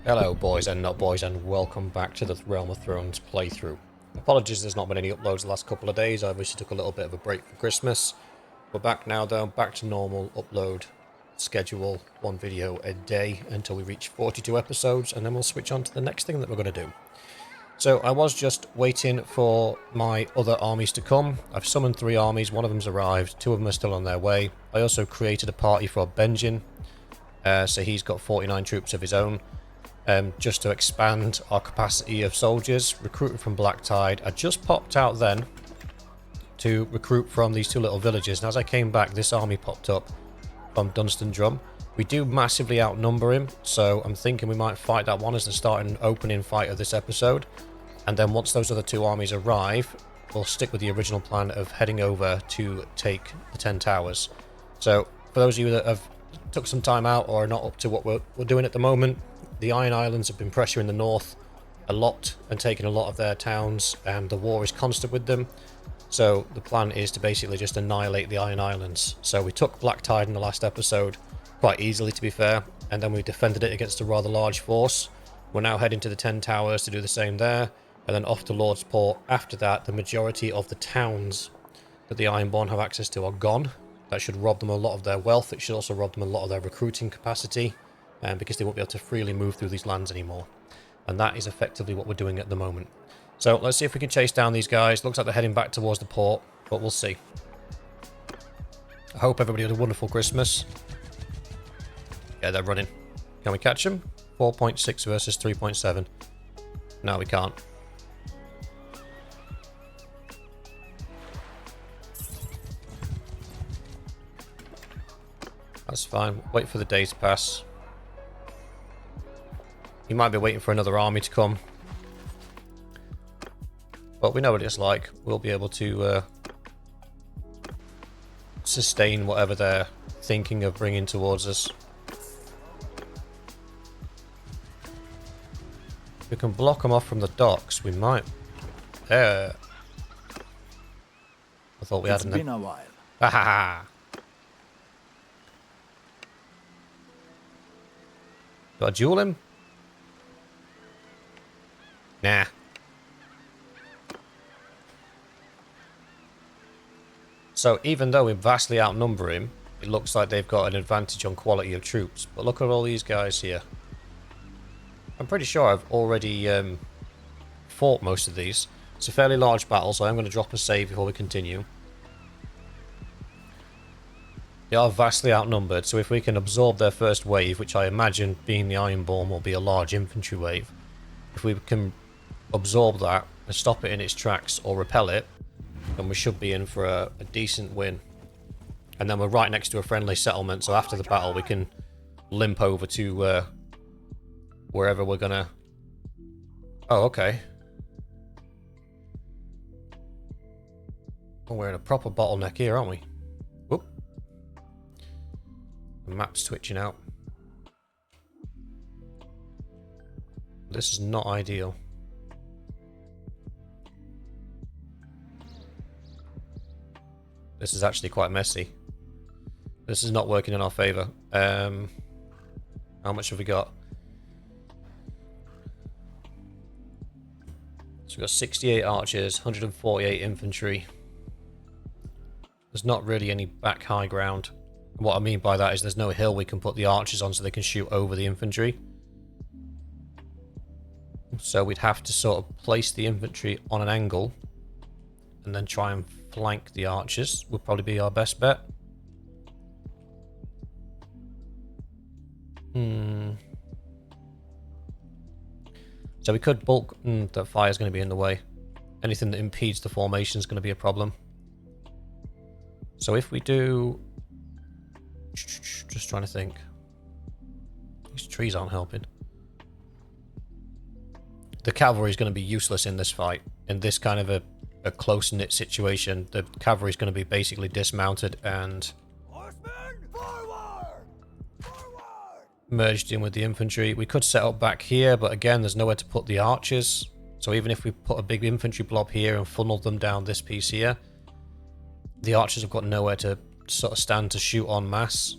Hello boys and not boys, and welcome back to the Realm of Thrones playthrough. Apologies there's not been any uploads the last couple of days. I obviously took a little bit of a break for Christmas. We're back now though, back to normal upload schedule, one video a day until we reach 42 episodes, and then we'll switch on to the next thing that we're going to do. So I was just waiting for my other armies to come. I've summoned 3 armies, one of them's arrived, 2 of them are still on their way. I also created a party for Benjen, so he's got 49 troops of his own. Just to expand our capacity of soldiers, recruited from Black Tide. I just popped out then to recruit from these 2 little villages, and as I came back, this army popped up from Dunstan Drumm. We do massively outnumber him, so I'm thinking we might fight that one as the starting opening fight of this episode, and then once those other 2 armies arrive, we'll stick with the original plan of heading over to take the 10 towers. So, for those of you that have took some time out or are not up to what we're doing at the moment, the Iron Islands have been pressuring the north a lot and taking a lot of their towns, and the war is constant with them. So the plan is to basically just annihilate the Iron Islands. So we took Black Tide in the last episode, quite easily to be fair, and then we defended it against a rather large force. We're now heading to the 10 towers to do the same there, and then off to Lord's Port. After that, the majority of the towns that the Ironborn have access to are gone. That should rob them a lot of their wealth. It should also rob them a lot of their recruiting capacity, because they won't be able to freely move through these lands anymore. And that is effectively what we're doing at the moment. So let's see if we can chase down these guys. Looks like they're heading back towards the port, but we'll see. I hope everybody had a wonderful Christmas. Yeah, they're running. Can we catch them? 4.6 versus 3.7. No, we can't. That's fine. Wait for the day to pass. He might be waiting for another army to come. But we know what it's like. We'll be able to sustain whatever they're thinking of bringing towards us. If we can block them off from the docks, we might. There. I thought we had It's been a while. Ha ha ha. Do I duel him? Nah. So even though we vastly outnumber him, it looks like they've got an advantage on quality of troops. But look at all these guys here. I'm pretty sure I've already fought most of these. It's a fairly large battle, so I'm going to drop a save before we continue. They are vastly outnumbered, so if we can absorb their first wave, which I imagine being the Ironborn will be a large infantry wave, if we can absorb that and stop it in its tracks or repel it, then we should be in for a decent win. And then we're right next to a friendly settlement, so after the battle we can limp over to wherever we're gonna... Oh, okay. Oh, we're in a proper bottleneck here, aren't we? Whoop. The map's twitching out. This is not ideal. This is actually quite messy. This is not working in our favour. How much have we got? So we've got 68 archers, 148 infantry. There's not really any back high ground. And what I mean by that is there's no hill we can put the archers on so they can shoot over the infantry. So we'd have to sort of place the infantry on an angle and then try and flank the archers. Would probably be our best bet. So we could bulk... the fire's going to be in the way. Anything that impedes the formation is going to be a problem. So if we do... Just trying to think. These trees aren't helping. The cavalry is going to be useless in this fight. In this kind of a close-knit situation, the cavalry is going to be basically dismounted and merged in with the infantry. We could set up back here, but again, there's nowhere to put the archers. So even if we put a big infantry blob here and funnel them down this piece here, the archers have got nowhere to sort of stand to shoot en masse.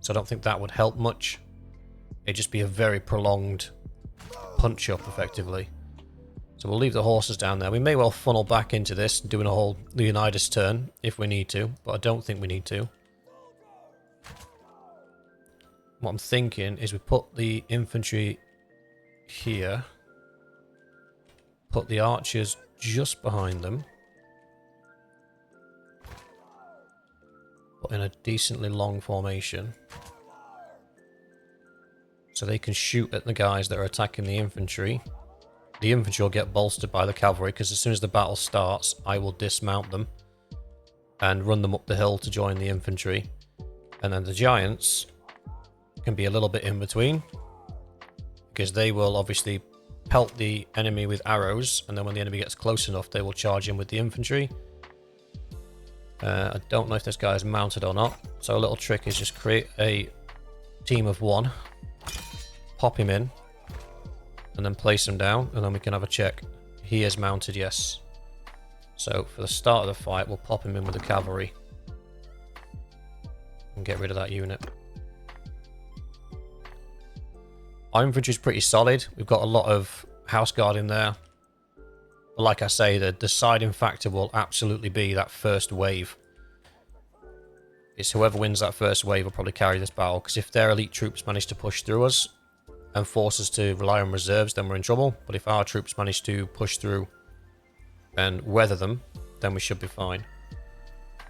So I don't think that would help much. It'd just be a very prolonged punch-up, effectively. So we'll leave the horses down there. We may well funnel back into this, doing a whole Leonidas turn, if we need to, but I don't think we need to. What I'm thinking is we put the infantry here, put the archers just behind them, put in a decently long formation, so they can shoot at the guys that are attacking the infantry. The infantry will get bolstered by the cavalry, because as soon as the battle starts, I will dismount them and run them up the hill to join the infantry. And then the giants can be a little bit in between, because they will obviously pelt the enemy with arrows, and then when the enemy gets close enough, they will charge in with the infantry. I don't know if this guy is mounted or not, so a little trick is just create a team of one, pop him in, and then place him down, and then we can have a check. He is mounted, yes. So for the start of the fight, we'll pop him in with the cavalry and get rid of that unit. Our infantry is pretty solid. We've got a lot of house guard in there. But like I say, the deciding factor will absolutely be that first wave. It's whoever wins that first wave will probably carry this battle, because if their elite troops manage to push through us and force us to rely on reserves, then we're in trouble. But if our troops manage to push through and weather them, then we should be fine.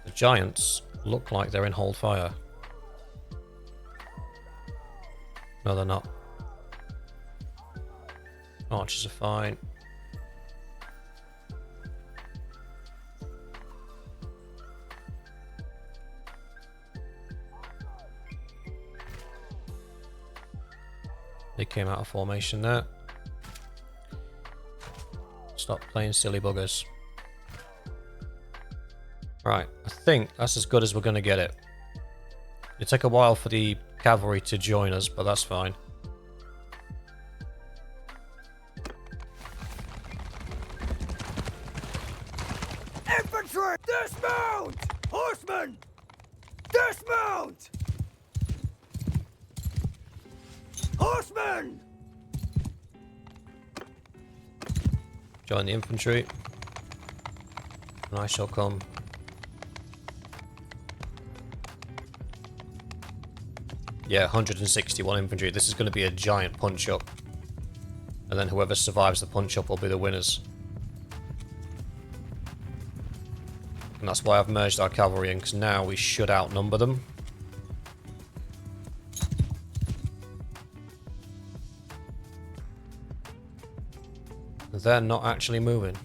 The giants look like they're in hold fire. No, they're not. Archers are fine. They came out of formation there. Stop playing silly buggers. Right, I think that's as good as we're going to get it. It'll take a while for the cavalry to join us, but that's fine. Infantry! Dismount! Horsemen! Dismount! Horsemen! Join the infantry. And I shall come. Yeah, 161 infantry. This is going to be a giant punch-up. And then whoever survives the punch-up will be the winners. And that's why I've merged our cavalry in, because now we should outnumber them. They're not actually moving.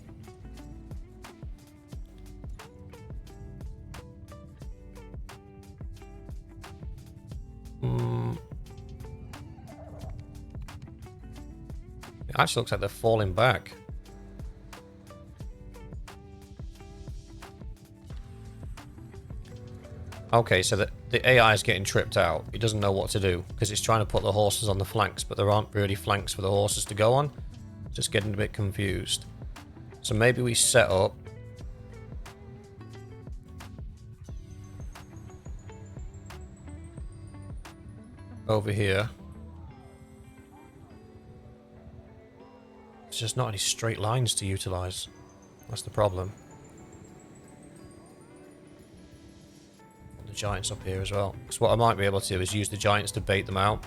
It actually looks like they're falling back. Okay, so the AI is getting tripped out. It doesn't know what to do, because it's trying to put the horses on the flanks, but there aren't really flanks for the horses to go on. Just getting a bit confused. So maybe we set up over here. There's just not any straight lines to utilize. That's the problem. The giants up here as well. Because what I might be able to do is use the giants to bait them out.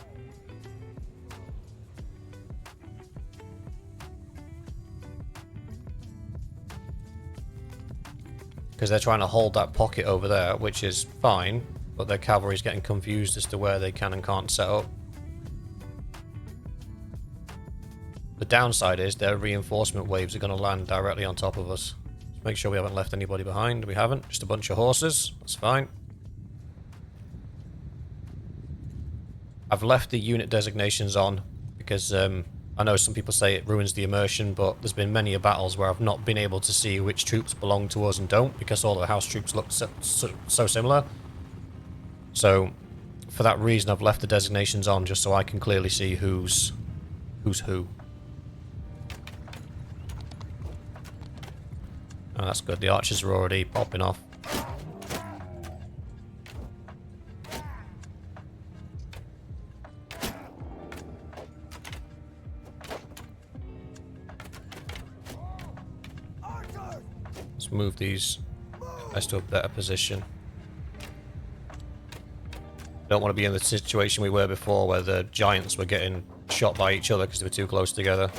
Because they're trying to hold that pocket over there, which is fine, but their cavalry's getting confused as to where they can and can't set up. The downside is their reinforcement waves are going to land directly on top of us. Just make sure we haven't left anybody behind. We haven't. Just a bunch of horses. That's fine. I've left the unit designations on because I know some people say it ruins the immersion, but there's been many battles where I've not been able to see which troops belong to us and don't, because all the house troops look so similar. So for that reason, I've left the designations on just so I can clearly see who's who. Oh, that's good. The archers are already popping off. Let's move these guys to a better position. Don't want to be in the situation we were before where the giants were getting shot by each other because they were too close together.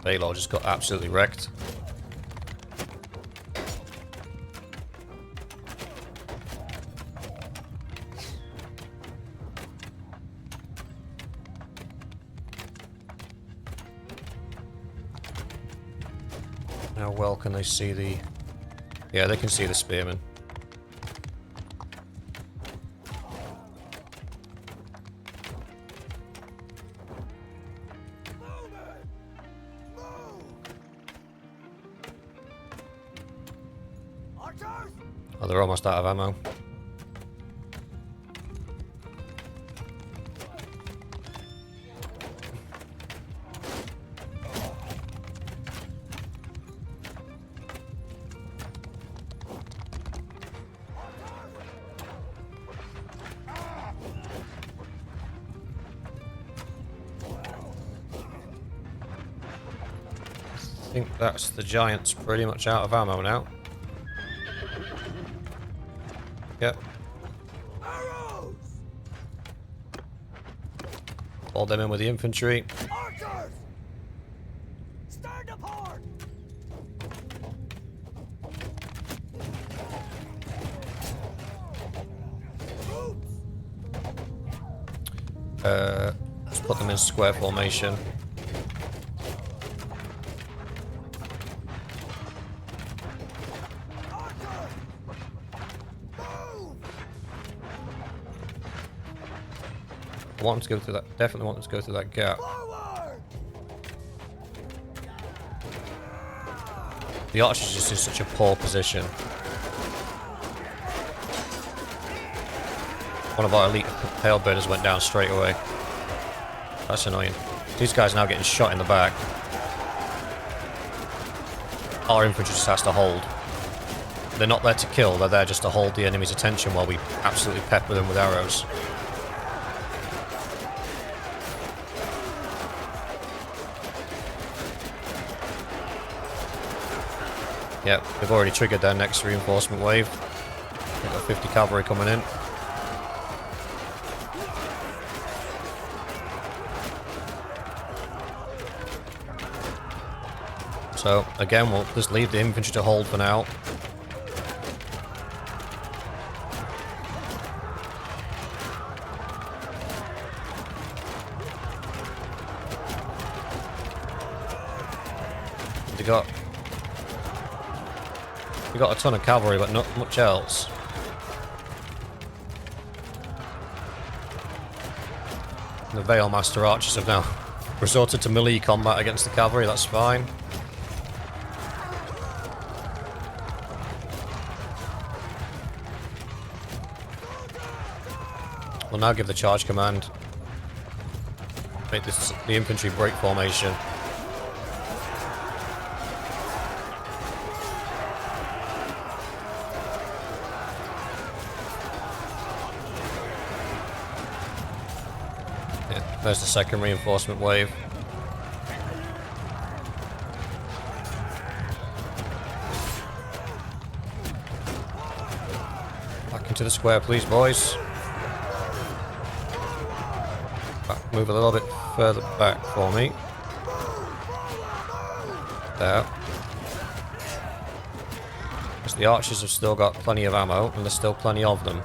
Bannerlord just got absolutely wrecked. How well can they see the... Yeah, they can see the spearmen. Oh, they're almost out of ammo. I think that's the giants pretty much out of ammo now. Yep. Arrows! Hold them in with the infantry. Archers! Stand apart! Let's put them in square formation. I want them to go through that. Definitely want them to go through that gap. Forward! The archer's just in such a poor position. One of our elite halberders went down straight away. That's annoying. These guys are now getting shot in the back. Our infantry just has to hold. They're not there to kill, they're there just to hold the enemy's attention while we absolutely pepper them with arrows. Yep, they've already triggered their next reinforcement wave. They've got 50 cavalry coming in. So, again, we'll just leave the infantry to hold for now. We got a ton of cavalry, but not much else. The Veilmaster archers have now resorted to melee combat against the cavalry, that's fine. We'll now give the charge command. Make this the infantry break formation. There's the second reinforcement wave. Back into the square, please, boys. Move a little bit further back for me. There. Because the archers have still got plenty of ammo, and there's still plenty of them.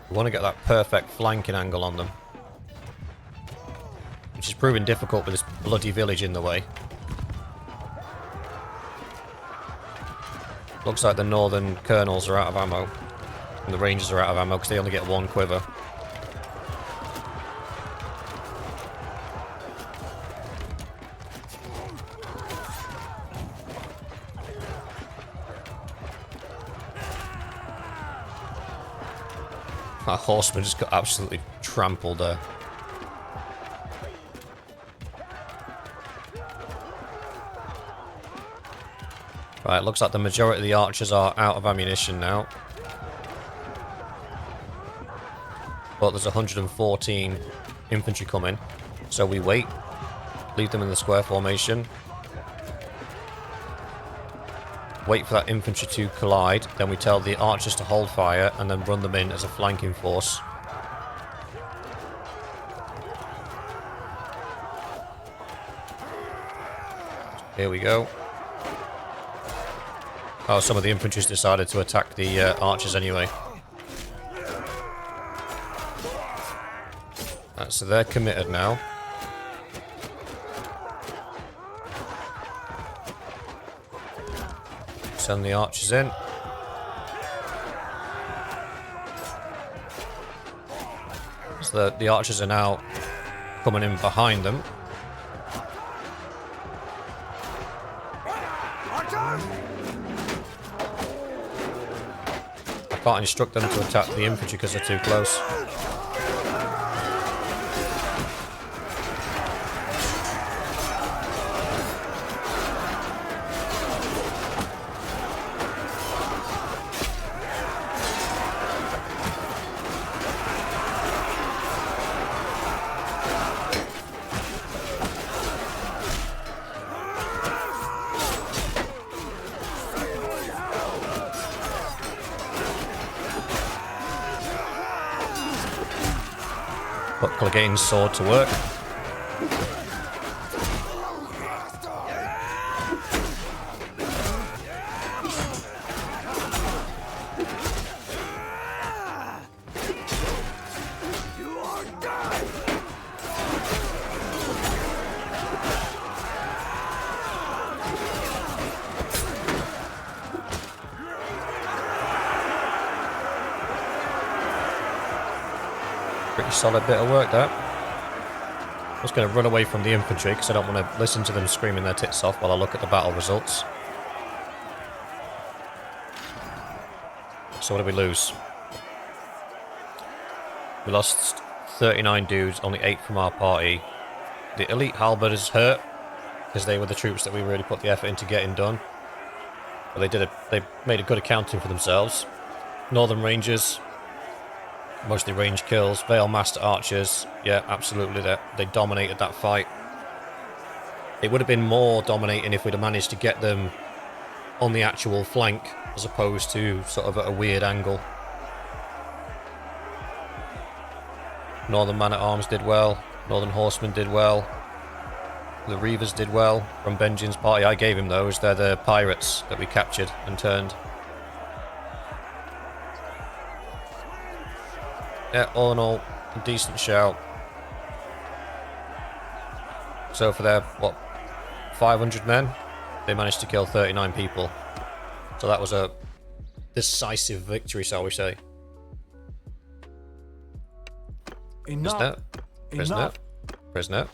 We want to get that perfect flanking angle on them, which is proving difficult with this bloody village in the way. Looks like the northern colonels are out of ammo. And the rangers are out of ammo because they only get one quiver. That horseman just got absolutely trampled there. Right, looks like the majority of the archers are out of ammunition now. But there's 114 infantry coming. So we wait. Leave them in the square formation. Wait for that infantry to collide. Then we tell the archers to hold fire and then run them in as a flanking force. Here we go. Oh, some of the infantry's decided to attack the archers anyway. Right, so they're committed now. Send the archers in. So the archers are now coming in behind them. I can't instruct them to attack the infantry because they're too close. Put Clegane's sword to work. Pretty solid bit of work that. I'm just going to run away from the infantry because I don't want to listen to them screaming their tits off while I look at the battle results. So what did we lose? We lost 39 dudes, only 8 from our party. The elite halberders hurt because they were the troops that we really put the effort into getting done. But they made a good accounting for themselves. Northern Rangers, mostly range kills. Vale Master Archers, yeah, absolutely, they dominated that fight. It would have been more dominating if we'd have managed to get them on the actual flank as opposed to sort of at a weird angle. Northern Man-at-Arms did well. Northern Horsemen did well. The Reavers did well from Benjin's party. I gave him those. They're the pirates that we captured and turned. Yeah, all in all, a decent shout. So for their, 500 men, they managed to kill 39 people. So that was a decisive victory, shall we say. Enough. Prisoner.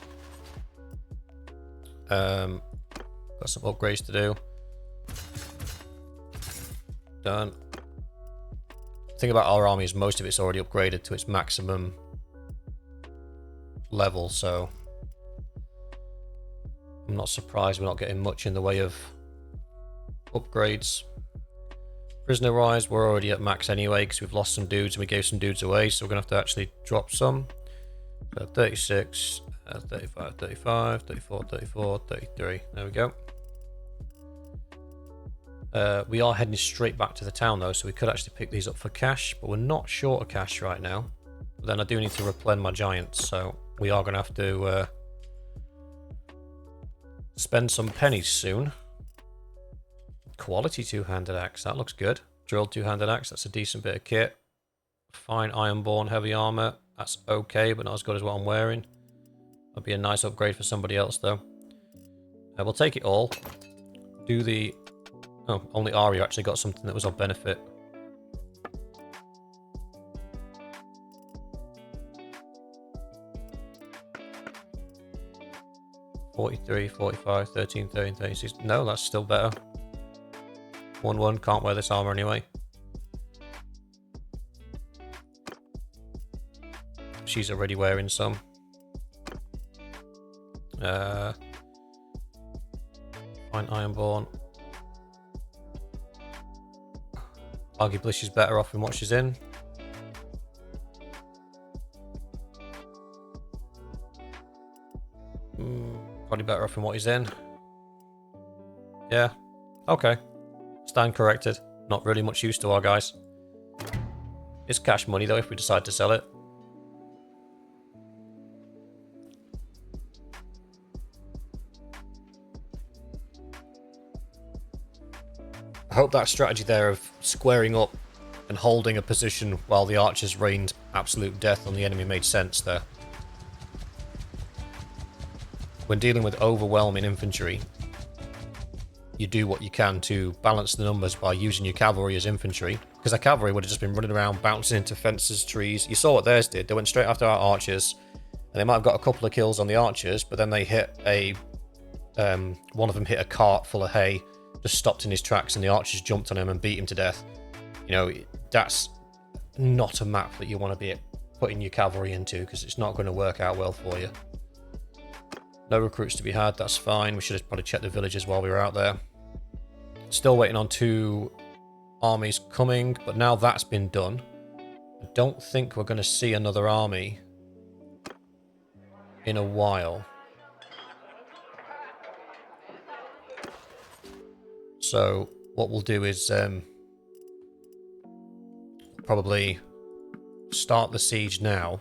Got some upgrades to do. Done. The thing about our army is most of it's already upgraded to its maximum level, so I'm not surprised we're not getting much in the way of upgrades. Prisoner wise, we're already at max anyway because we've lost some dudes and we gave some dudes away, so we're gonna have to actually drop some. 36, 35, 35, 34, 34, 33. There we go. We are heading straight back to the town though, so we could actually pick these up for cash, but we're not short of cash right now. But then I do need to replenish my giants, so we are going to have to spend some pennies soon. Quality two-handed axe, that looks good. Drilled two-handed axe, that's a decent bit of kit. Fine ironborn heavy armor, that's okay, but not as good as what I'm wearing. That'd be a nice upgrade for somebody else though. We'll take it all. Do the Oh, only Arya actually got something that was of benefit. $43, $45, $13, $13, $36. No, that's still better. 1-1, can't wear this armor anyway. She's already wearing some. Fine, Ironborn. Arguably she's better off in what she's in. Probably better off in what he's in. Yeah. Okay. Stand corrected. Not really much use to our guys. It's cash money though if we decide to sell it. I hope that strategy there of squaring up and holding a position while the archers rained absolute death on the enemy made sense there. When dealing with overwhelming infantry, you do what you can to balance the numbers by using your cavalry as infantry, because our cavalry would have just been running around bouncing into fences, trees. You saw what theirs did. They went straight after our archers, and they might have got a couple of kills on the archers, but then they hit a one of them hit a cart full of hay, just stopped in his tracks, and the archers jumped on him and beat him to death. You know, that's not a map that you want to be putting your cavalry into, because it's not going to work out well for you. No recruits to be had, that's fine. We should have probably checked the villages while we were out there. Still waiting on 2 armies coming, but now that's been done, I don't think we're going to see another army in a while. So what we'll do is probably start the siege now.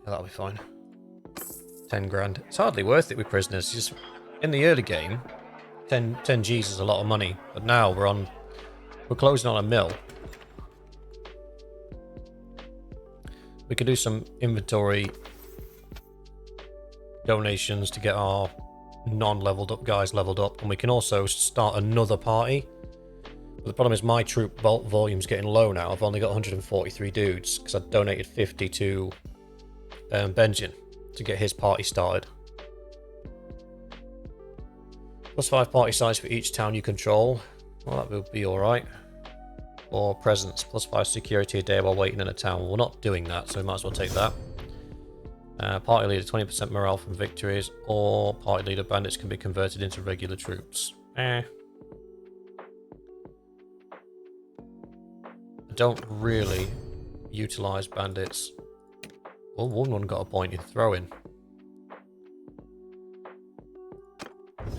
Yeah, that'll be fine. 10 grand. It's hardly worth it with prisoners. Just in the early game, 10 G's is a lot of money, but now we're closing on a mill. We could do some inventory donations to get our non-leveled up guys leveled up, and we can also start another party. But the problem is my troop volume's getting low now. I've only got 143 dudes because I donated 50 to Benjin to get his party started. +5 party size for each town you control. Well, that will be alright. Or presence, +5 security a day while waiting in a town. Well, we're not doing that, so we might as well take that. Party leader, 20% morale from victories, or party leader bandits can be converted into regular troops. I don't really utilise bandits. Well, 1-1 got a point in throwing.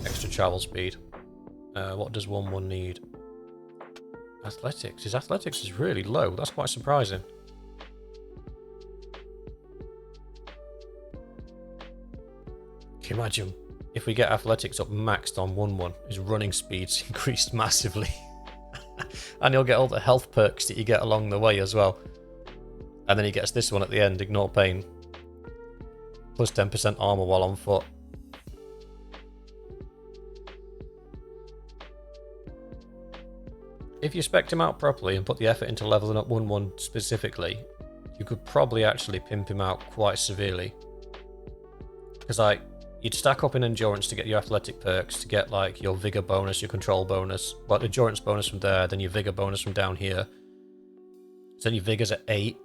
Extra travel speed. What does 1-1 need? Athletics. His athletics is really low. That's quite surprising. Can you imagine if we get athletics up maxed on 1-1, his running speed's increased massively. And he'll get all the health perks that you get along the way as well. And then he gets this one at the end, ignore pain. +10% armor while on foot. If you spec'd him out properly and put the effort into leveling up 1-1 specifically, you could probably actually pimp him out quite severely. Because you'd stack up in endurance to get your athletic perks, to get like your vigor bonus, your control bonus, well, the endurance bonus from there, then your vigor bonus from down here. So then your vigor's at 8,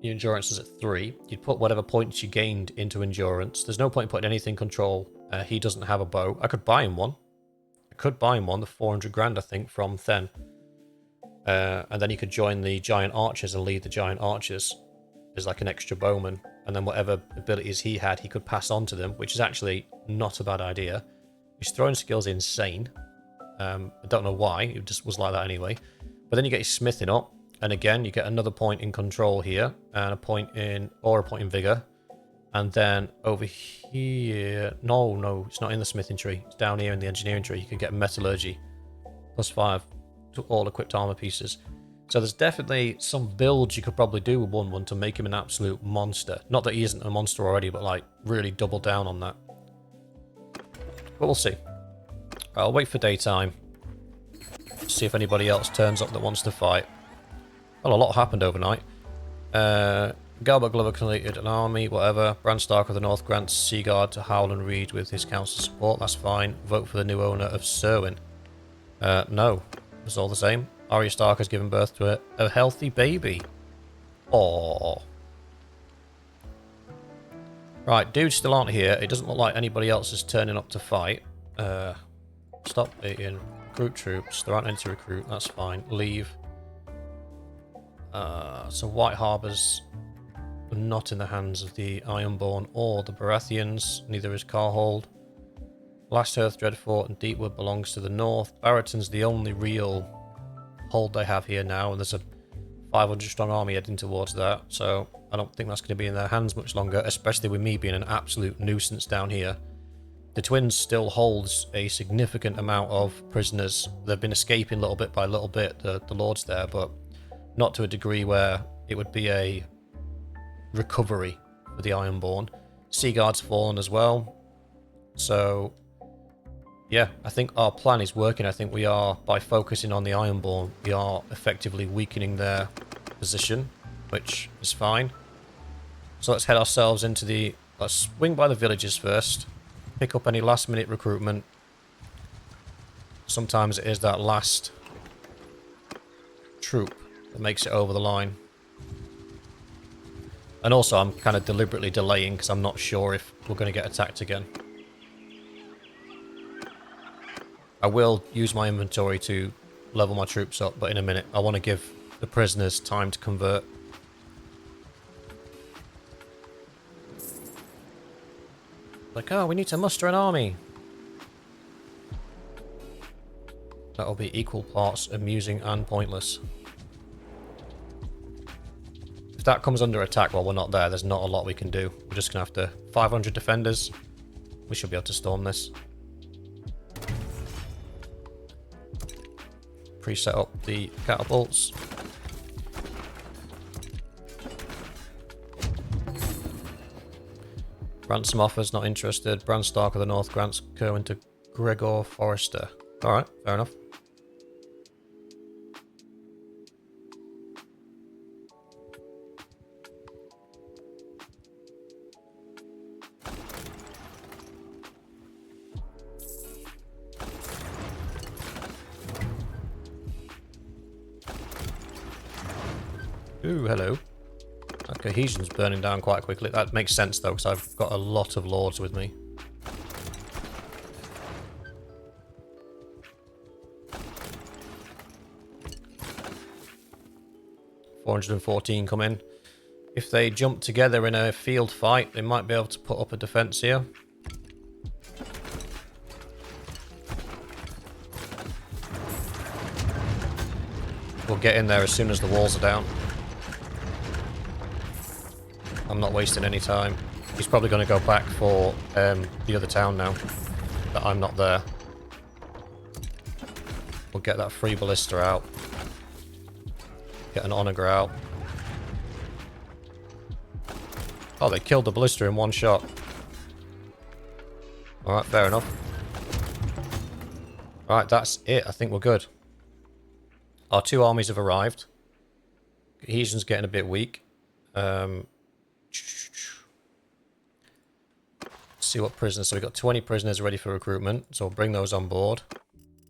your endurance is at 3. You'd put whatever points you gained into endurance. There's no point in putting anything control. He doesn't have a bow. I could buy him one. The 400 grand I think from Then. And then you could join the giant archers and lead the giant archers as like an extra bowman. And then whatever abilities he had, he could pass on to them, which is actually not a bad idea. His throwing skill's insane. I don't know why, it just was like that anyway. But then you get his smithing up, and again, you get another point in control here, and a point in vigor. And then over here, no, it's not in the smithing tree. It's down here in the engineering tree. You can get metallurgy, +5 to all equipped armor pieces. So there's definitely some builds you could probably do with 1-1 to make him an absolute monster. Not that he isn't a monster already, but like really double down on that. But we'll see. I'll wait for daytime. See if anybody else turns up that wants to fight. Well, a lot happened overnight. Galbert Glover completed an army, whatever. Bran Stark of the North grants Seaguard to Howland Reed with his council support. That's fine. Vote for the new owner of Serwyn. No. It's all the same. Arya Stark has given birth to a healthy baby. Aww. Right, dudes still aren't here. It doesn't look like anybody else is turning up to fight. Stop eating. Recruit troops. There aren't any to recruit. That's fine. Leave. So White Harbour's not in the hands of the Ironborn or the Baratheons. Neither is Carhold. Last Earth, Dreadfort, and Deepwood belongs to the north. Barrington's the only real hold they have here now, and there's a 500 strong army heading towards that, so I don't think that's going to be in their hands much longer, especially with me being an absolute nuisance down here. The Twins still holds a significant amount of prisoners. They've been escaping little bit by little bit, the lords there, but not to a degree where it would be a recovery for the Ironborn. Seaguard's fallen as well, so yeah, I think our plan is working. I think we are, by focusing on the Ironborn, we are effectively weakening their position, which is fine. So let's head ourselves into the... Let's swing by the villages first. Pick up any last minute recruitment. Sometimes it is that last troop that makes it over the line. And also I'm kind of deliberately delaying because I'm not sure if we're going to get attacked again. I will use my inventory to level my troops up, but in a minute. I want to give the prisoners time to convert. Like, oh, we need to muster an army. That'll be equal parts amusing and pointless. If that comes under attack while we're not there, there's not a lot we can do. We're just going to have to... 500 defenders. We should be able to storm this. Preset up the catapults. Ransom offers, not interested. Bran Stark of the North grants Kerwin to Gregor Forrester. Alright, fair enough. Ooh, hello. That cohesion's burning down quite quickly. That makes sense though, because I've got a lot of lords with me. $414 come in. If they jump together in a field fight, they might be able to put up a defense here. We'll get in there as soon as the walls are down. I'm not wasting any time. He's probably going to go back for the other town now that I'm not there. We'll get that free ballista out. Get an onager out. Oh, they killed the ballista in one shot. Alright, fair enough. Alright, that's it. I think we're good. Our two armies have arrived. Cohesion's getting a bit weak. See what prisoners. So we've got 20 prisoners ready for recruitment. So we'll bring those on board.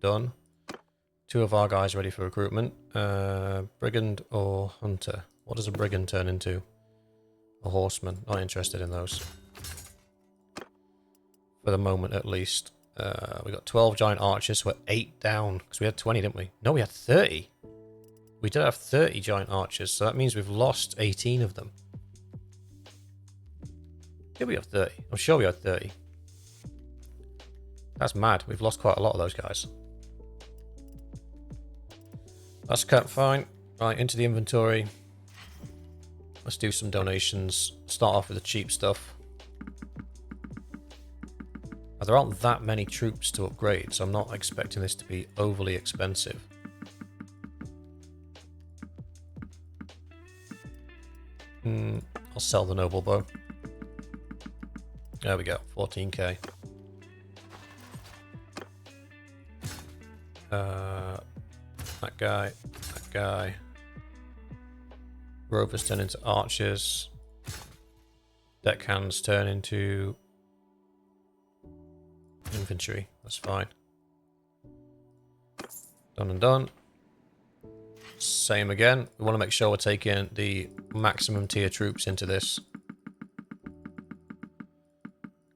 Done. 2 of our guys ready for recruitment. Brigand or hunter? What does a brigand turn into? A horseman. Not interested in those. For the moment, at least. We got 12 giant archers. So we're 8 down. Because we had 20, didn't we? No, we had 30. We did have 30 giant archers. So that means we've lost 18 of them. Did we have 30? I'm sure we had 30. That's mad. We've lost quite a lot of those guys. That's fine. Right, into the inventory. Let's do some donations. Start off with the cheap stuff. Now, there aren't that many troops to upgrade, so I'm not expecting this to be overly expensive. I'll sell the noble bow. There we go, 14k. That guy. That guy. Rovers turn into archers. Deckhands turn into infantry. That's fine. Done and done. Same again. We want to make sure we're taking the maximum tier troops into this.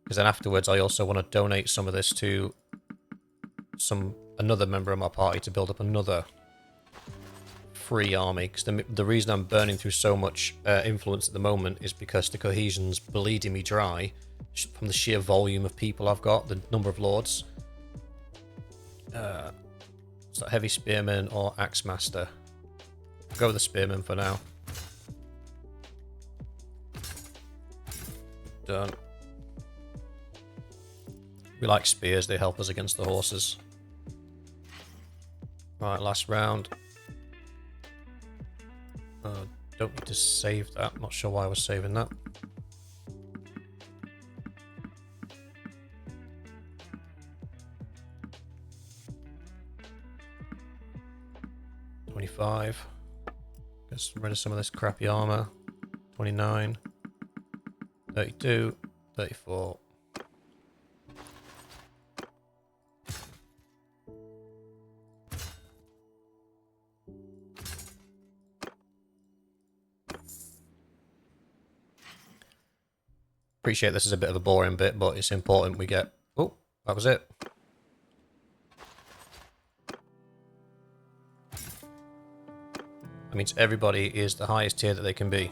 Because then afterwards I also want to donate some of this to another member of my party to build up another free army. Because the reason I'm burning through so much influence at the moment is because the cohesion's bleeding me dry from the sheer volume of people I've got, the number of lords. So heavy spearman or axe master. Go with the spearman for now. Done. We like spears, they help us against the horses. Right, last round. Don't need to save that. Not sure why I was saving that. $25. Get rid of some of this crappy armor. 29. 32. 34. Appreciate this is a bit of a boring bit, but it's important we get... Oh, that was it. That means everybody is the highest tier that they can be.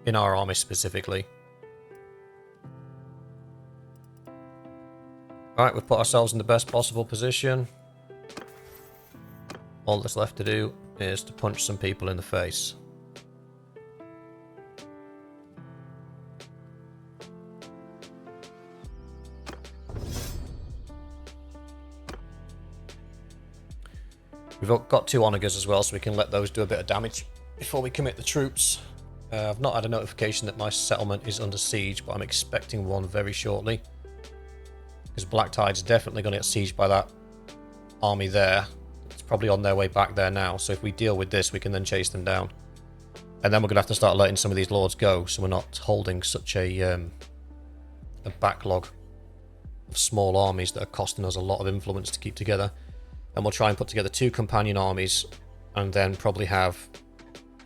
In our army specifically. Alright, we've put ourselves in the best possible position. All that's left to do is to punch some people in the face. We've got 2 onagers as well, so we can let those do a bit of damage before we commit the troops. I've not had a notification that my settlement is under siege, but I'm expecting one very shortly. Because Black Tide's definitely going to get sieged by that army there. It's probably on their way back there now, so if we deal with this, we can then chase them down. And then we're going to have to start letting some of these lords go, so we're not holding such a backlog of small armies that are costing us a lot of influence to keep together. And we'll try and put together 2 companion armies and then probably have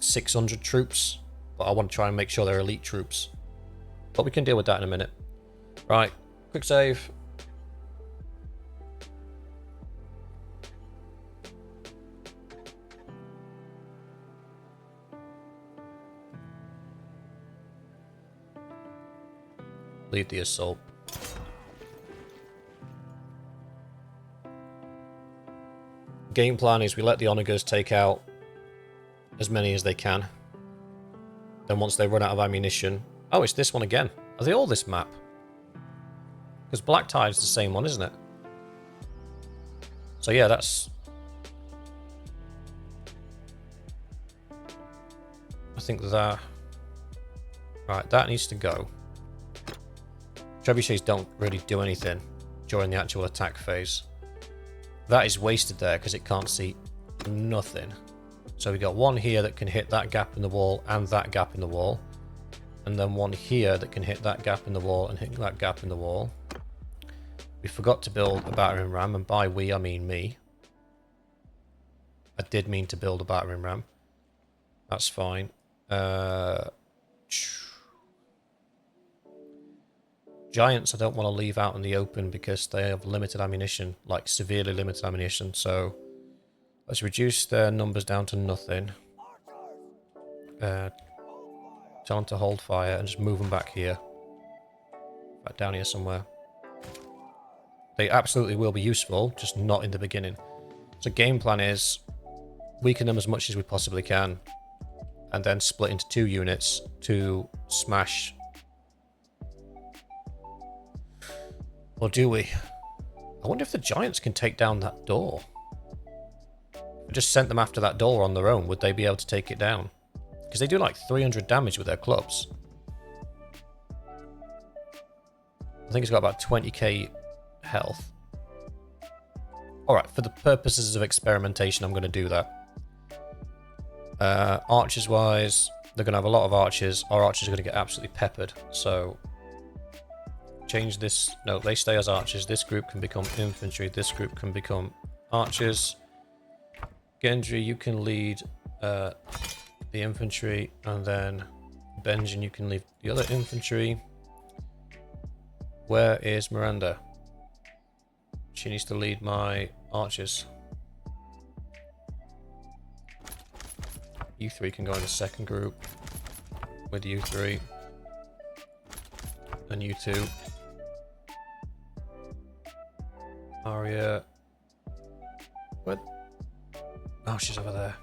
600 troops. But I want to try and make sure they're elite troops. But we can deal with that in a minute. Right, quick save. Lead the assault. Game plan is we let the onagers take out as many as they can. Then once they run out of ammunition... Oh, it's this one again. Are they all this map? Because Black Tide's the same one, isn't it? So yeah, that's... I think that... Right, that needs to go. Trebuchets don't really do anything during the actual attack phase. That is wasted there because it can't see nothing. So we got one here that can hit that gap in the wall and that gap in the wall. And then one here that can hit that gap in the wall and hit that gap in the wall. We forgot to build a battering ram, and by we I mean me. I did mean to build a battering ram. That's fine. Giants I don't want to leave out in the open because they have limited ammunition, like severely limited ammunition, so let's reduce their numbers down to nothing. Tell them to hold fire and just move them back here. Back down here somewhere. They absolutely will be useful, just not in the beginning. So game plan is weaken them as much as we possibly can and then split into 2 units to smash. Or do we? I wonder if the giants can take down that door. If we just sent them after that door on their own, would they be able to take it down? Because they do like 300 damage with their clubs. I think it's got about 20k health. Alright, for the purposes of experimentation, I'm going to do that. Archers-wise, they're going to have a lot of archers. Our archers are going to get absolutely peppered. So, change this. No, they stay as archers. This group can become infantry. This group can become archers. Gendry, you can lead the infantry. And then, Benjen, you can lead the other infantry. Where is Miranda? She needs to lead my archers. You three can go in the second group with you three. And you two. Arya. What? Oh, she's over there.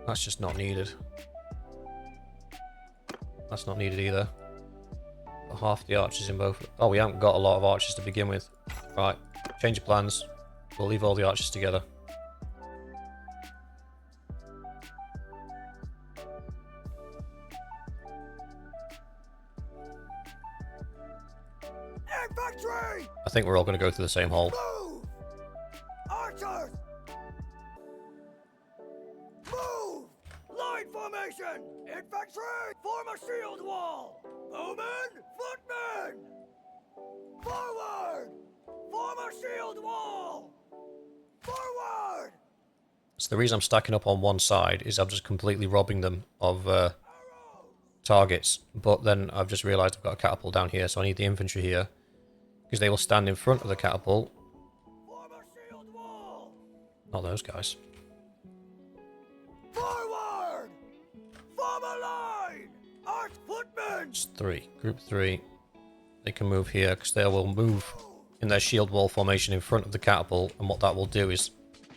That's just not needed. That's not needed either. Got half the archers in both. Oh, we haven't got a lot of archers to begin with. Right, change of plans. We'll leave all the archers together. Infantry! I think we're all going to go through the same hole. Move! Archers! Move! Line formation! Infantry! Form a shield wall! Bowmen! Footmen! Forward! Form a shield wall! Forward! So the reason I'm stacking up on one side is I'm just completely robbing them of targets. But then I've just realised I've got a catapult down here, so I need the infantry here. Because they will stand in front of the catapult. Form a shield wall! Not those guys. Forward! Form a line! Arch footmen! It's three. Group three. They can move here because they will move in their shield wall formation in front of the catapult. And what that will do is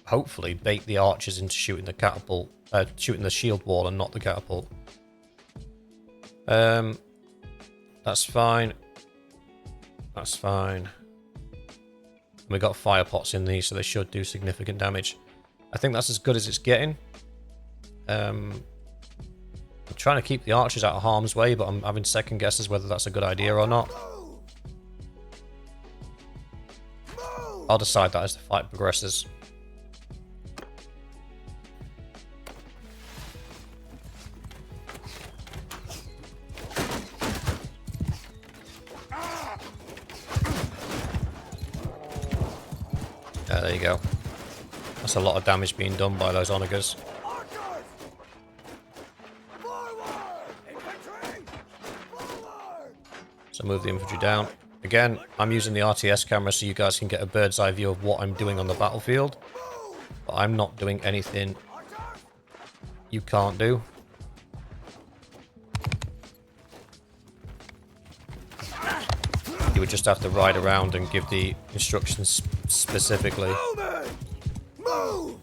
hopefully bait the archers into shooting the catapult, shooting the shield wall and not the catapult. That's fine. That's fine. We got fire pots in these, so they should do significant damage. I think that's as good as it's getting. I'm trying to keep the archers out of harm's way, but I'm having second guesses whether that's a good idea or not. I'll decide that as the fight progresses. There you go. That's a lot of damage being done by those onagers. So move the infantry down. Again, I'm using the RTS camera so you guys can get a bird's eye view of what I'm doing on the battlefield. But I'm not doing anything you can't do. You would just have to ride around and give the instructions specifically. Move!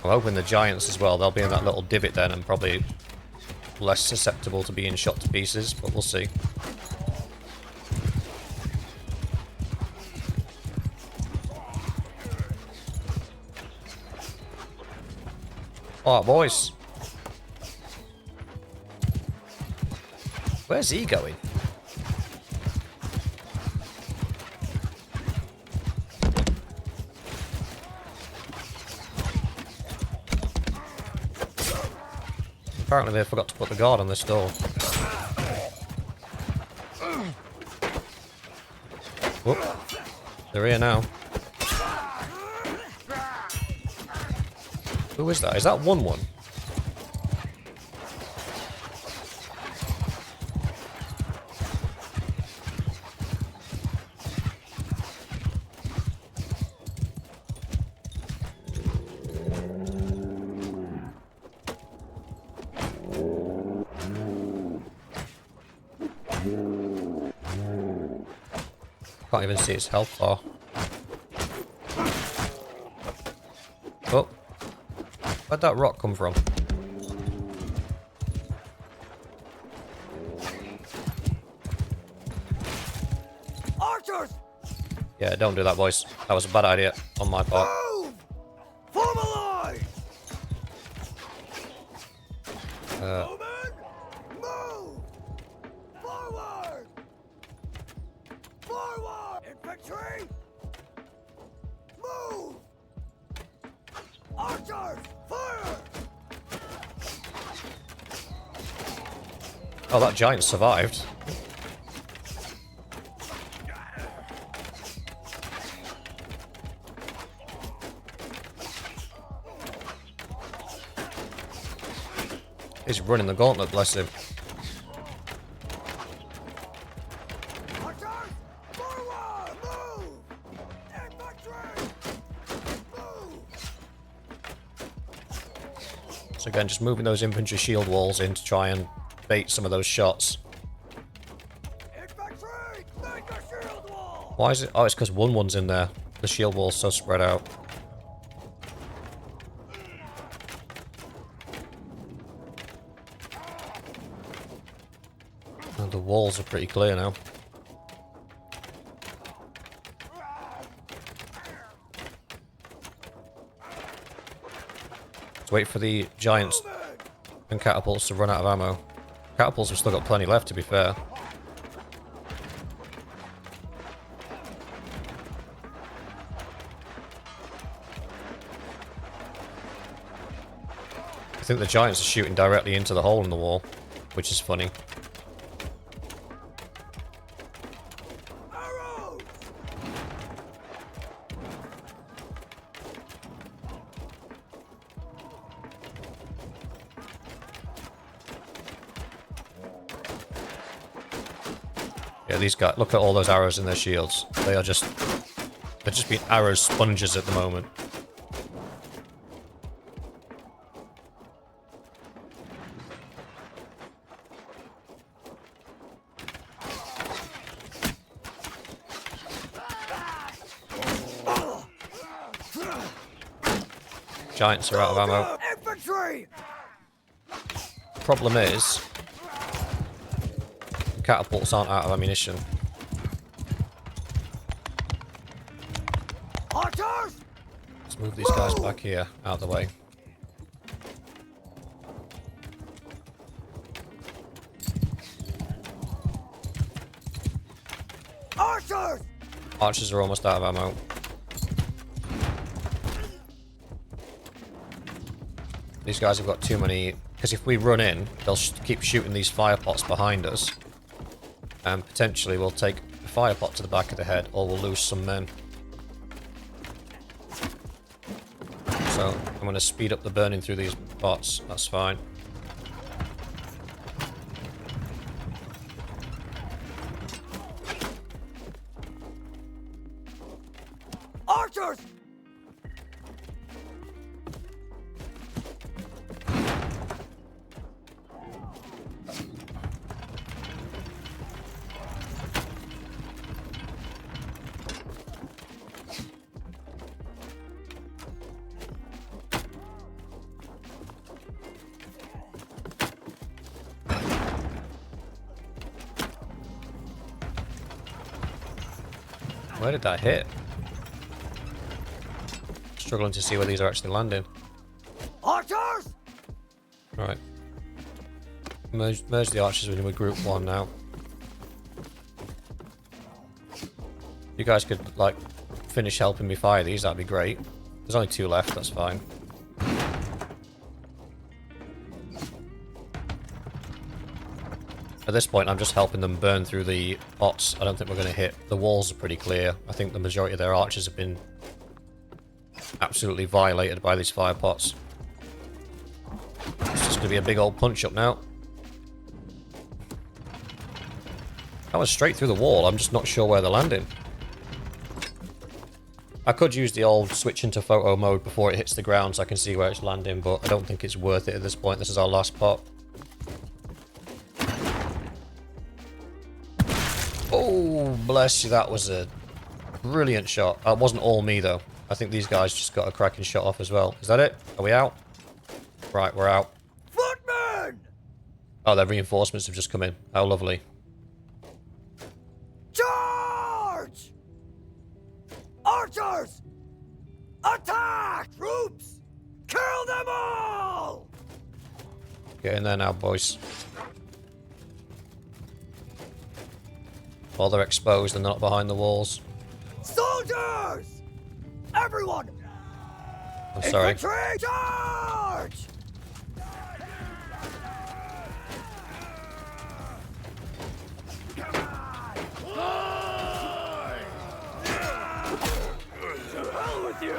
I'm hoping the giants as well, they'll be in that little divot then and probably less susceptible to being shot to pieces, but we'll see. Alright, boys. Where's he going? Apparently they forgot to put the guard on this door. Whoop. They're here now. Who is that? Is that 1-1? Can't even see its health bar. Oh. Where'd that rock come from? Archers! Yeah, don't do that, boys. That was a bad idea on my part. Move! Form a line! Bowman! Move! Forward! Forward! Infantry! Move! Archers! Fire! Oh, that giant survived. He's running the gauntlet, bless him. Archers! Forward! Move! Infantry! Move! So again, just moving those infantry shield walls in to try and bait some of those shots. Infantry! Make a shield wall! Why is it? Oh, it's because one's in there. The shield wall's so spread out. And the walls are pretty clear now. Let's wait for the giants and catapults to run out of ammo. Catapults have still got plenty left, to be fair. I think the giants are shooting directly into the hole in the wall, which is funny. Arrows! Yeah, these guys, look at all those arrows in their shields. They're just being arrow sponges at the moment. Giants are out of ammo. Infantry! Problem is, the catapults aren't out of ammunition. Archers! Let's move these guys back here, out of the way. Archers! Archers are almost out of ammo. These guys have got too many... Because if we run in, they'll keep shooting these fire pots behind us. And potentially we'll take a fire pot to the back of the head, or we'll lose some men. So I'm going to speed up the burning through these pots. That's fine. Archers! Where did that hit? Struggling to see where these are actually landing. Archers! Right. Merge the archers with group 1 now. You guys could, like, finish helping me fire these, that'd be great. There's only 2 left, that's fine. At this point, I'm just helping them burn through the pots. I don't think we're going to hit. The walls are pretty clear. I think the majority of their archers have been absolutely violated by these fire pots. It's just going to be a big old punch-up now. That was straight through the wall. I'm just not sure where they're landing. I could use the old switch into photo mode before it hits the ground so I can see where it's landing, but I don't think it's worth it at this point. This is our last pot. Oh, bless you. That was a brilliant shot. It wasn't all me, though. I think these guys just got a cracking shot off as well. Is that it? Are we out? Right, we're out. Footmen! Oh, their reinforcements have just come in. How lovely. Charge! Archers! Attack! Troops! Kill them all! Get in there now, boys. While they're exposed and not behind the walls. Soldiers! Everyone! I'm sorry. Infantry charge! To hell with you!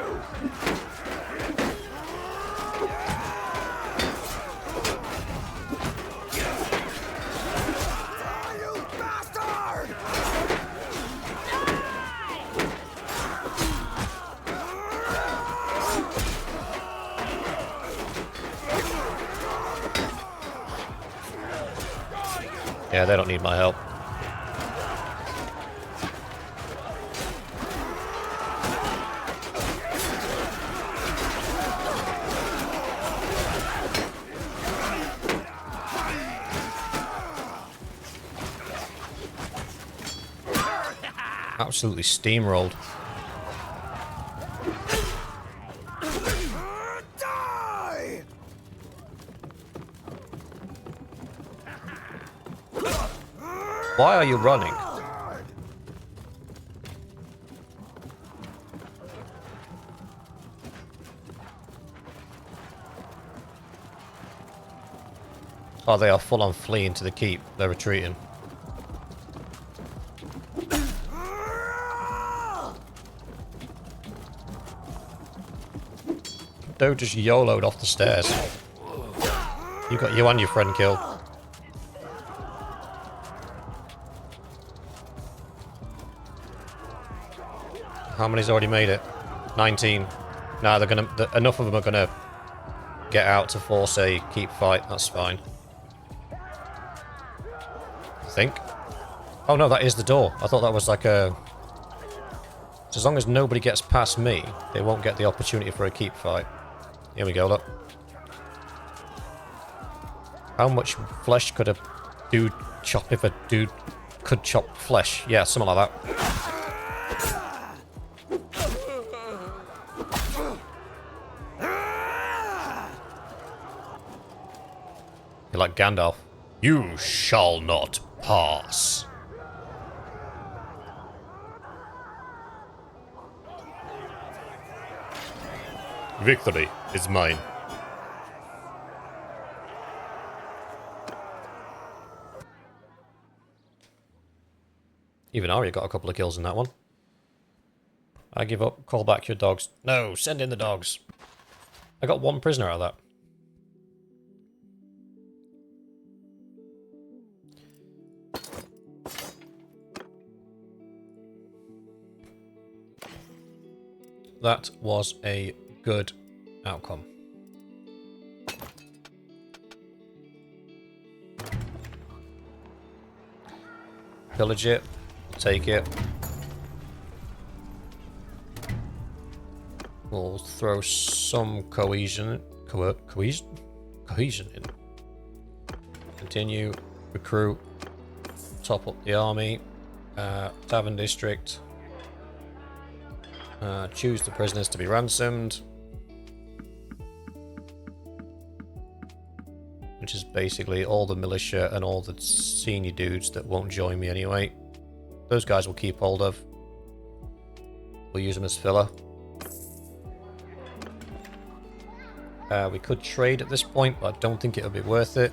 Die, you bastard! Yeah, they don't need my help. Absolutely steamrolled. Die! Why are you running? Oh, they are full on fleeing to the keep. They're retreating. Dude just YOLO'd off the stairs. You got you and your friend killed. How many's already made it? 19. Nah, they're gonna. Enough of them are gonna get out to force a keep fight. That's fine. I think. Oh no, that is the door. I thought that was like a. So as long as nobody gets past me, they won't get the opportunity for a keep fight. Here we go, look. How much flesh could a dude chop if a dude could chop flesh? Yeah, something like that. You're like Gandalf. You shall not pass. Victory is mine. Even Arya got a couple of kills in that one. I give up. Call back your dogs. No, send in the dogs. I got one prisoner out of that. That was a good outcome. Pillage it, take it. We'll throw some cohesion in. Continue, recruit, top up the army, Tavern District. Choose the prisoners to be ransomed. Which is basically all the militia and all the senior dudes that won't join me anyway. Those guys will keep hold of. We'll use them as filler. We could trade at this point, but I don't think it'll be worth it.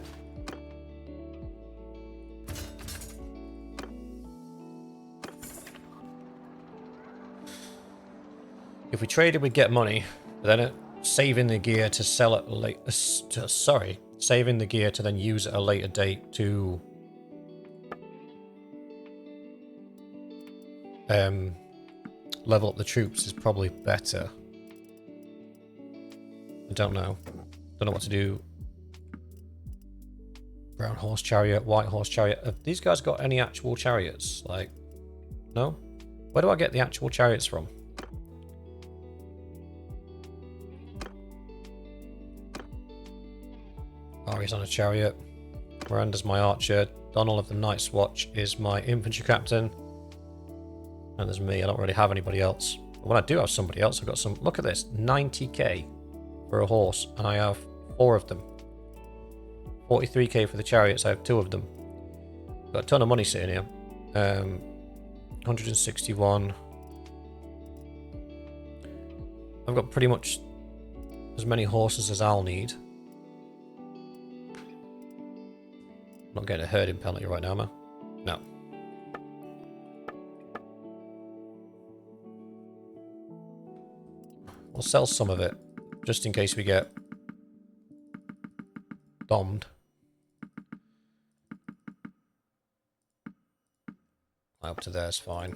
If we traded, we'd get money, but then saving the gear to sell it later. Saving the gear to then use at a later date to level up the troops is probably better. I don't know. Don't know what to do. Brown horse chariot, white horse chariot. Have these guys got any actual chariots? Like, no? Where do I get the actual chariots from? Ari's on a chariot. Miranda's my archer. Donald of the Night's Watch is my infantry captain. And there's me. I don't really have anybody else. But when I do have somebody else, I've got some... Look at this. 90k for a horse. And I have 4 of them. 43k for the chariots. I have 2 of them. Got a ton of money sitting here. 161. I've got pretty much as many horses as I'll need. Not getting a herding penalty right now, am I? No. We'll sell some of it, just in case we get bombed. Up to there's fine.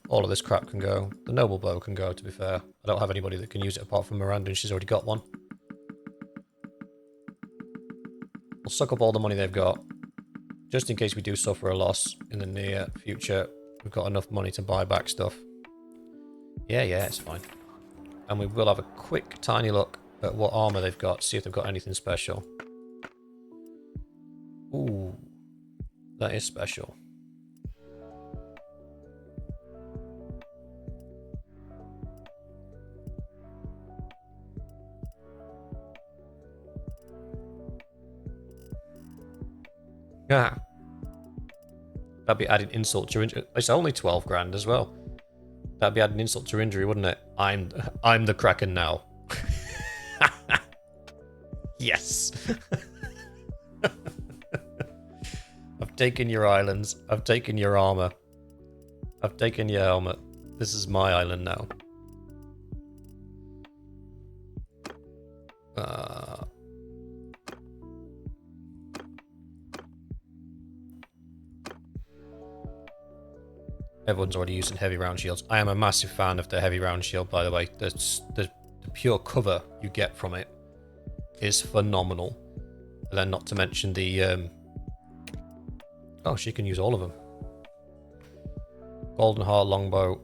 All of this crap can go. The noble bow can go, to be fair. I don't have anybody that can use it apart from Miranda, and she's already got one. We'll suck up all the money they've got. Just in case we do suffer a loss in the near future, we've got enough money to buy back stuff. Yeah, it's fine. And we will have a quick, tiny look at what armor they've got, see if they've got anything special. Ooh, that is special. Yeah. That'd be adding insult to injury. It's only 12 grand as well. That'd be adding insult to injury, wouldn't it? I'm the Kraken now. Yes. I've taken your islands. I've taken your armor. I've taken your helmet. This is my island now. Everyone's already using heavy round shields. I am a massive fan of the heavy round shield, by the way. The pure cover you get from it is phenomenal. And then not to mention the... Oh, she can use all of them. Golden Heart longbow.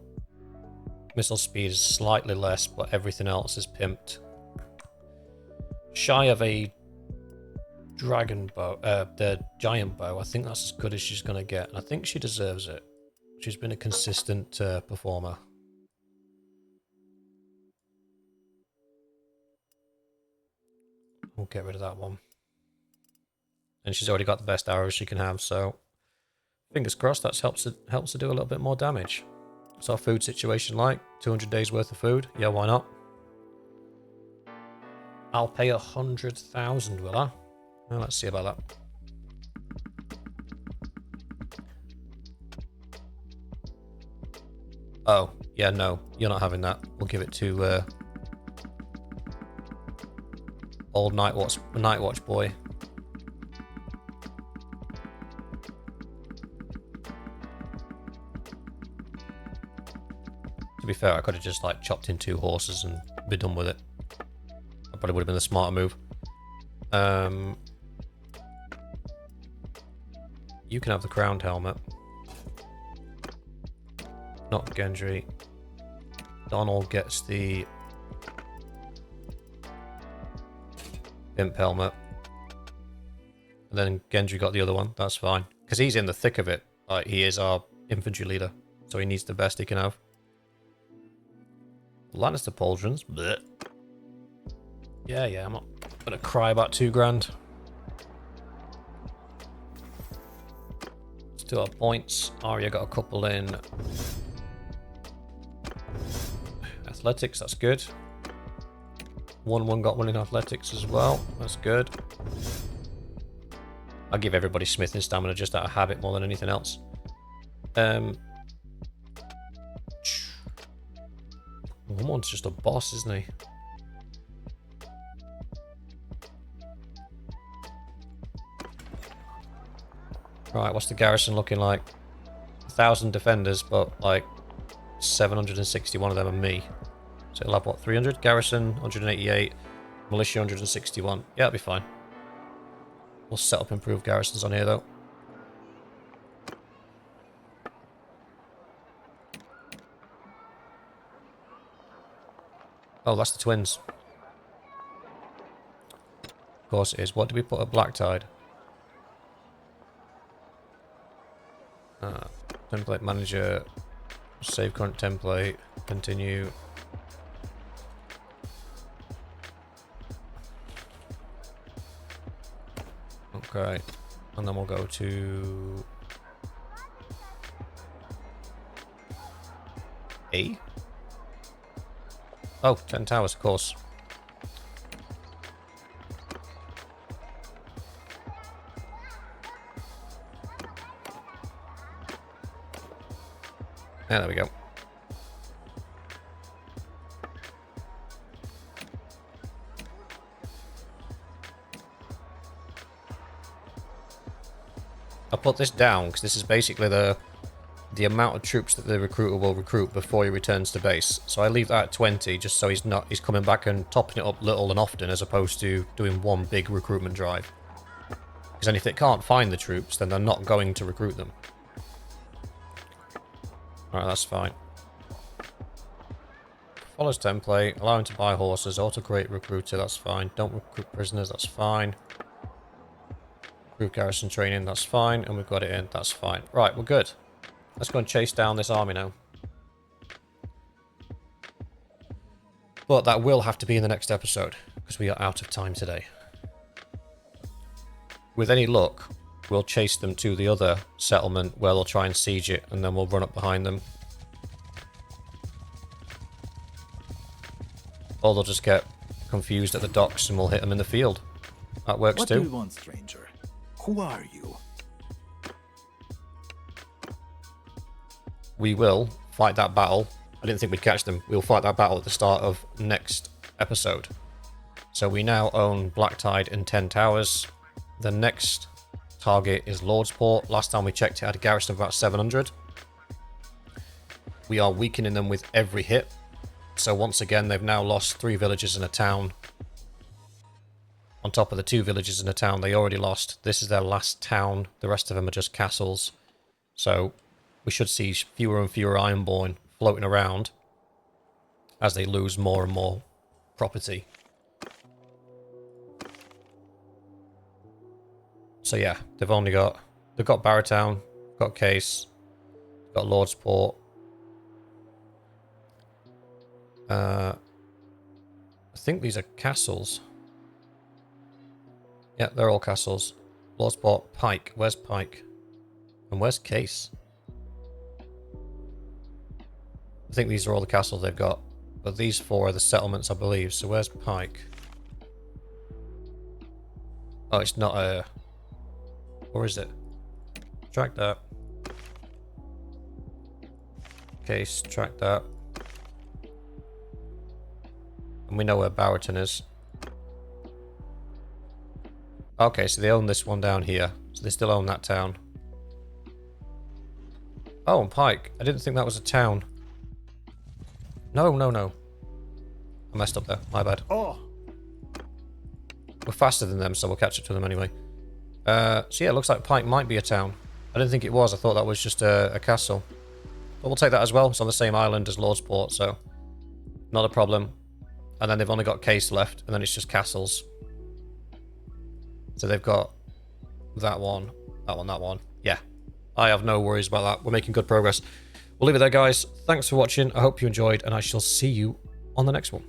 Missile speed is slightly less, but everything else is pimped. Shy of a dragon bow, the giant bow. I think that's as good as she's going to get. And I think she deserves it. She's been a consistent performer. We'll get rid of that one. And she's already got the best arrows she can have, so fingers crossed that helps her do a little bit more damage. What's our food situation like? 200 days worth of food? Yeah, why not? I'll pay 100,000, will I? Well, let's see about that. Oh, yeah, no, you're not having that. We'll give it to old Night Watch boy. To be fair, I could have just like chopped in 2 horses and be done with it. That probably would have been the smarter move. You can have the crowned helmet. Not Gendry. Donald gets the imp helmet. And then Gendry got the other one. That's fine. Because he's in the thick of it. Like, he is our infantry leader. So he needs the best he can have. Lannister pauldrons. Blech. Yeah, I'm not gonna cry about 2 grand. Let's do our points. Arya got a couple in athletics, that's good. 1-1 got one in athletics as well. That's good. I'll give everybody smith and stamina just out of habit more than anything else. Woman's just a boss, isn't he? Right, what's the garrison looking like? 1,000 defenders, but like 761 of them are me. So it'll have what, 300? Garrison, 188. Militia, 161. Yeah, that'll be fine. We'll set up improved garrisons on here, though. Oh, that's the twins. Of course it is. What do we put at Blacktide? Template manager. Save current template. Continue. Okay. And then we'll go to... A? Oh, 10 towers, of course. Yeah, there we go. I'll put this down because this is basically the amount of troops that the recruiter will recruit before he returns to base. So I leave that at 20 just so he's coming back and topping it up little and often as opposed to doing one big recruitment drive. Because then if they can't find the troops, then they're not going to recruit them. Alright, that's fine. Follows template, allow him to buy horses, auto-create recruiter, that's fine. Don't recruit prisoners, that's fine. Recruit garrison training, that's fine. And we've got it in, that's fine. Right, we're good. Let's go and chase down this army now. But that will have to be in the next episode, because we are out of time today. With any luck, we'll chase them to the other settlement where they'll try and siege it, and then we'll run up behind them. Or they'll just get confused at the docks and we'll hit them in the field. That works What too. do you want, stranger? Who are you? We will fight that battle. I didn't think we'd catch them. We'll fight that battle at the start of next episode. So we now own Black Tide and 10 towers. The next target is Lordsport. Last time we checked it had a garrison of about 700. We are weakening them with every hit. So once again, they've now lost 3 villages and a town. On top of the 2 villages and a town they already lost. This is their last town. The rest of them are just castles. So we should see fewer and fewer Ironborn floating around as they lose more and more property. So yeah, they've got Barrowtown, got Case, got Lordsport. I think these are castles. Yeah, they're all castles. Lordsport, Pike. Where's Pike? And where's Case? I think these are all the castles they've got. But these 4 are the settlements, I believe. So where's Pike? Oh, it's not a... Or is it? Track that. Case, track that. And we know where Barrowton is. Okay, so they own this one down here. So they still own that town. Oh, and Pike. I didn't think that was a town. No. I messed up there. My bad. Oh, We're faster than them, so we'll catch up to them anyway. So yeah, it looks like Pike might be a town. I didn't think it was. I thought that was just a castle. But we'll take that as well. It's on the same island as Lordsport, so not a problem. And then they've only got Case left, and then it's just castles. So they've got that one, that one, that one. Yeah, I have no worries about that. We're making good progress. We'll leave it there, guys. Thanks for watching. I hope you enjoyed, and I shall see you on the next one.